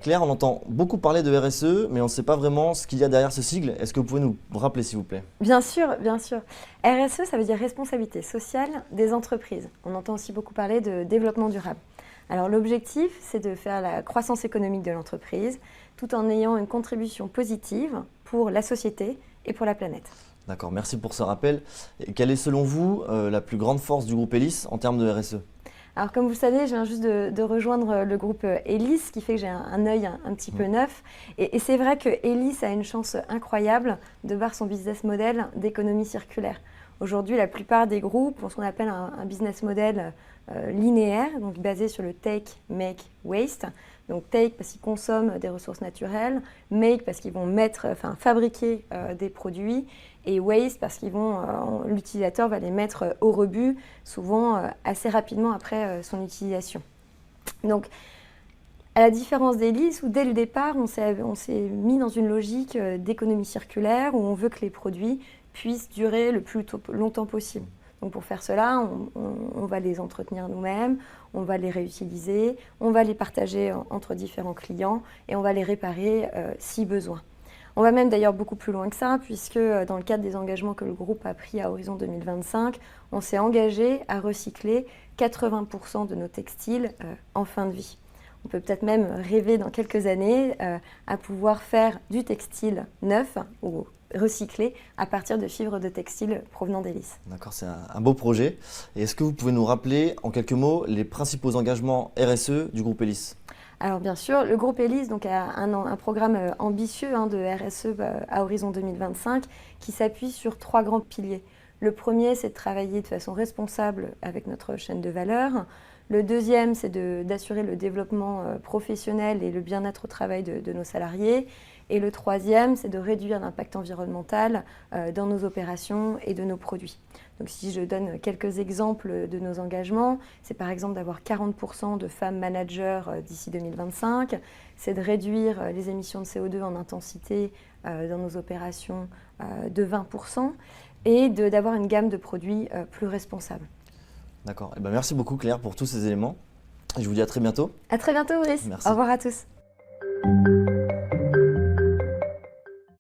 Claire, on entend beaucoup parler de RSE, mais on ne sait pas vraiment ce qu'il y a derrière ce sigle. Est-ce que vous pouvez nous rappeler, s'il vous plaît? Bien sûr, bien sûr. RSE, ça veut dire responsabilité sociale des entreprises. On entend aussi beaucoup parler de développement durable. Alors l'objectif, c'est de faire la croissance économique de l'entreprise tout en ayant une contribution positive pour la société et pour la planète. D'accord, merci pour ce rappel. Et quelle est selon vous la plus grande force du groupe Elis en termes de RSE? Alors comme vous le savez, je viens juste de rejoindre le groupe Elis, ce qui fait que j'ai un œil un petit peu neuf. Et c'est vrai que Elis a une chance incroyable de voir son business model d'économie circulaire. Aujourd'hui, la plupart des groupes ont ce qu'on appelle un business model linéaire, donc basé sur le take, make, waste. Donc take parce qu'ils consomment des ressources naturelles, make parce qu'ils vont fabriquer des produits, et waste parce l'utilisateur va les mettre au rebut, souvent assez rapidement après son utilisation. Donc, à la différence d'Elis, où dès le départ, on s'est mis dans une logique d'économie circulaire, où on veut que les produits puissent durer le plus longtemps possible. Donc pour faire cela, on va les entretenir nous-mêmes, on va les réutiliser, on va les partager entre différents clients et on va les réparer si besoin. On va même d'ailleurs beaucoup plus loin que ça, puisque dans le cadre des engagements que le groupe a pris à Horizon 2025, on s'est engagé à recycler 80% de nos textiles en fin de vie. On peut peut-être même rêver dans quelques années à pouvoir faire du textile neuf ou recyclé à partir de fibres de textile provenant d'Elis. D'accord, c'est un beau projet. Et est-ce que vous pouvez nous rappeler en quelques mots les principaux engagements RSE du groupe Elis? Alors bien sûr, le groupe Elis a un programme ambitieux de RSE à Horizon 2025 qui s'appuie sur 3 grands piliers. Le premier, c'est de travailler de façon responsable avec notre chaîne de valeur. Le deuxième, c'est d'assurer le développement professionnel et le bien-être au travail de nos salariés. Et le troisième, c'est de réduire l'impact environnemental dans nos opérations et de nos produits. Donc si je donne quelques exemples de nos engagements, c'est par exemple d'avoir 40% de femmes managers d'ici 2025, c'est de réduire les émissions de CO2 en intensité dans nos opérations de 20% et d'avoir une gamme de produits plus responsable. D'accord. Eh ben, merci beaucoup Claire pour tous ces éléments. Et je vous dis à très bientôt. À très bientôt Brice. Merci. Au revoir à tous.